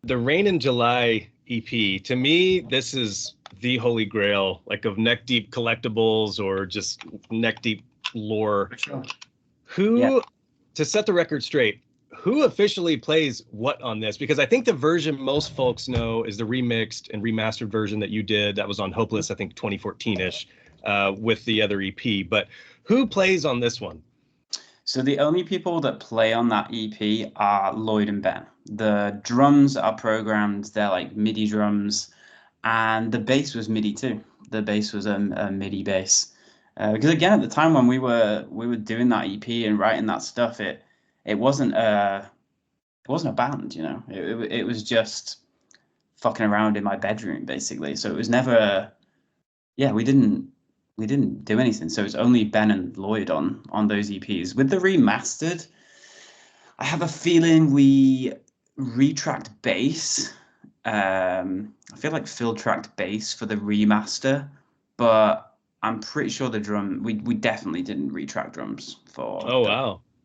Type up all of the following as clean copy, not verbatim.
the Rain in July EP, to me, this is the holy grail, like of neck deep collectibles or just neck deep lore. For sure. Who, to set the record straight, who officially plays what on this? Because I think the version most folks know is the remixed and remastered version that you did that was on Hopeless, I think 2014-ish, with the other EP. But who plays on this one? So the only people that play on that EP are Lloyd and Ben. The drums are programmed, they're like MIDI drums, and the bass was MIDI too. The bass was a MIDI bass. Because again, at the time when we were doing that EP and writing that stuff, it wasn't a band, you know. It was just fucking around in my bedroom basically. So it was never we didn't do anything. So it's only Ben and Lloyd on those EPs. With the remastered, I have a feeling we retracked bass. I feel like Phil tracked bass for the remaster, but I'm pretty sure the drum we definitely didn't retrack drums for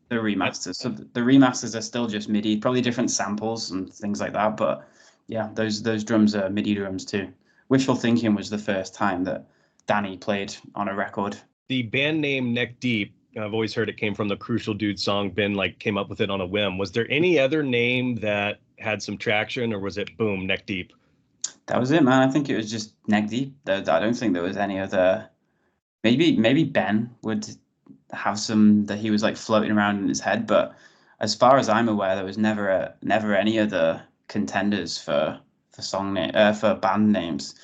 the remasters. So the remasters are still just MIDI, probably different samples and things like that. But yeah, those drums are MIDI drums too. Wishful Thinking was the first time that Danny played on a record. The band name Neck Deep, I've always heard it came from the Crucial Dude song. Ben came up with it on a whim. Was there any other name that had some traction, or was it boom, Neck Deep? That was it, man. I think it was just Neck Deep. I don't think there was any other. Maybe Ben would have some that he was like floating around in his head, but as far as I'm aware, there was never any other contenders for for band names.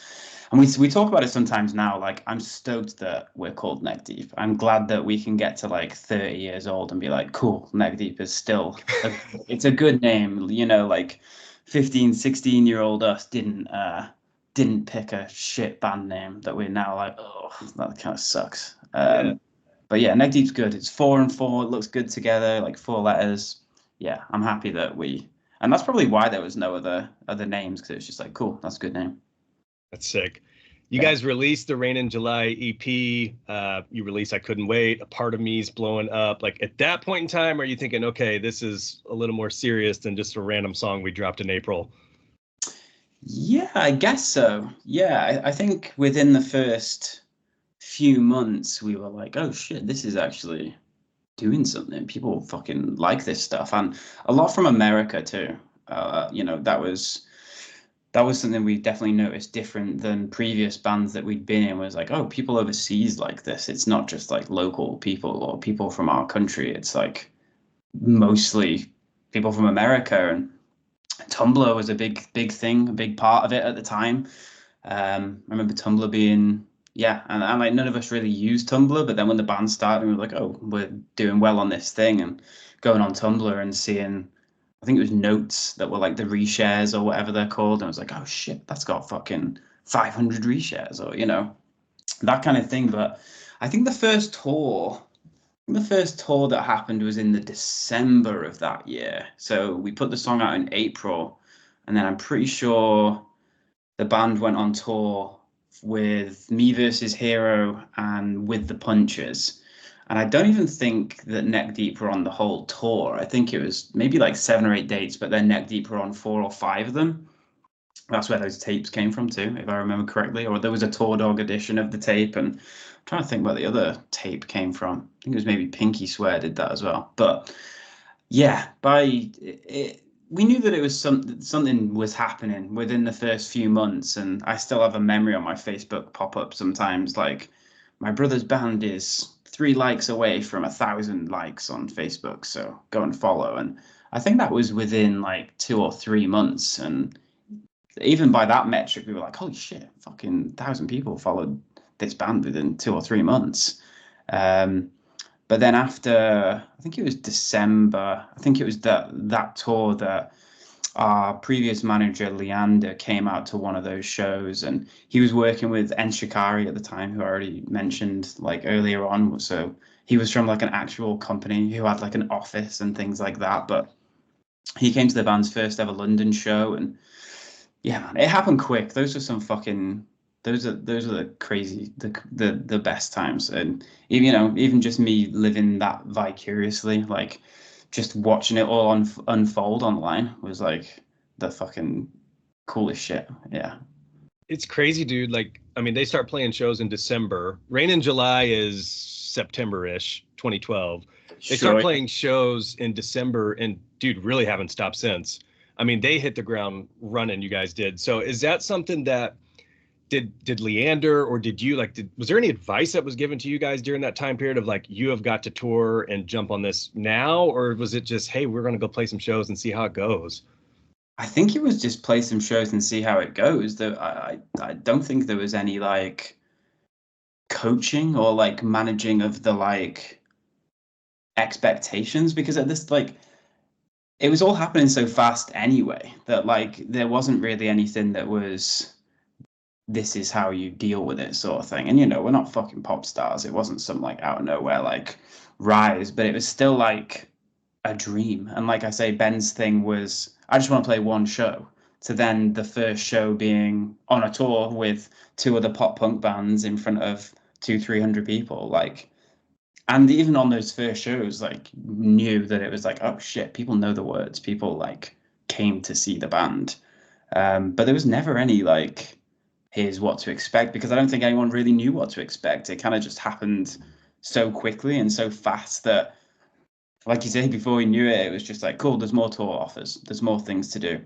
And we talk about it sometimes now. Like, I'm stoked that we're called Neck Deep. I'm glad that we can get to like 30 years old and be like, cool, Neck Deep is still it's a good name. You know, like 15, 16-year-old us didn't pick a shit band name that we're now like, oh, that kind of sucks. But yeah, Neck Deep's good. It's 4 and 4. It looks good together, like 4 letters. Yeah, I'm happy that and that's probably why there was no other names, because it was just like, cool, that's a good name. That's sick. You guys released the Rain in July EP. You released I Couldn't Wait. A Part of Me's blowing up. Like, at that point in time, are you thinking, okay, this is a little more serious than just a random song we dropped in April? Yeah, I guess so. Yeah, I think within the first few months, we were like, oh shit, this is actually doing something. People fucking like this stuff. And a lot from America too. You know, that was something we definitely noticed different than previous bands that we'd been in. Was like, oh, people overseas like this. It's not just like local people or people from our country. It's like mostly people from America. And Tumblr was a big thing, a big part of it at the time. I remember Tumblr being, and like none of us really used Tumblr, but then when the band started, we were like, oh, we're doing well on this thing, and going on Tumblr and seeing, I think it was notes that were like the reshares or whatever they're called, and I was like, oh shit, that's got fucking 500 reshares, or, you know, that kind of thing. But I think the first tour that happened was in the December of that year. So we put the song out in April, and then I'm pretty sure the band went on tour with Me Versus Hero and With the Punches. And I don't even think that Neck Deep were on the whole tour. I think it was maybe like 7 or 8 dates, but then Neck Deep were on 4 or 5 of them. That's where those tapes came from too, if I remember correctly. Or there was a Tour Dog edition of the tape, and I'm trying to think where the other tape came from. I think it was maybe Pinky Swear did that as well. But yeah, we knew that it was something was happening within the first few months, and I still have a memory on my Facebook pop up sometimes, like, my brother's band is 3 likes away from 1,000 likes on Facebook, so go and follow. And I think that was within like 2 or 3 months, and even by that metric, we were like, holy shit, fucking 1,000 people followed this band within 2 or 3 months. But then after, I think it was December, I think it was that tour that our previous manager, Leander, came out to one of those shows, and he was working with En Shikari at the time, who I already mentioned like earlier on. So he was from like an actual company who had like an office and things like that. But he came to the band's first ever London show, and yeah, man, it happened quick. Those are some fucking, those are the crazy, the best times. And even, you know, even just me living that vicariously, like just watching it all unfold online was like the fucking coolest shit. Yeah. It's crazy, dude. Like, I mean, they start playing shows in December. Rain in July is September-ish, 2012. They start Sure. playing shows in December, and dude, really haven't stopped since. I mean, they hit the ground running, you guys did. So is that something that did Leander or did you like was there any advice that was given to you guys during that time period of like you have got to tour and jump on this now, or was it just, hey, we're gonna go play some shows and see how it goes? I think it was just play some shows and see how it goes. I don't think there was any like coaching or like managing of the like expectations, because at this like it was all happening so fast anyway that like there wasn't really anything that was, this is how you deal with it sort of thing. And you know, we're not fucking pop stars. It wasn't some like out of nowhere like rise, but it was still like a dream. And like I say, Ben's thing was, I just want to play one show. To then the first show being on a tour with two other pop punk bands in front of 200-300 people. Like, and even on those first shows, like knew that it was like, oh shit, people know the words. People like came to see the band. But there was never any like, here's what to expect, because I don't think anyone really knew what to expect. It kind of just happened so quickly and so fast that, like you say, before we knew it, it was just like, cool, there's more tour offers, there's more things to do.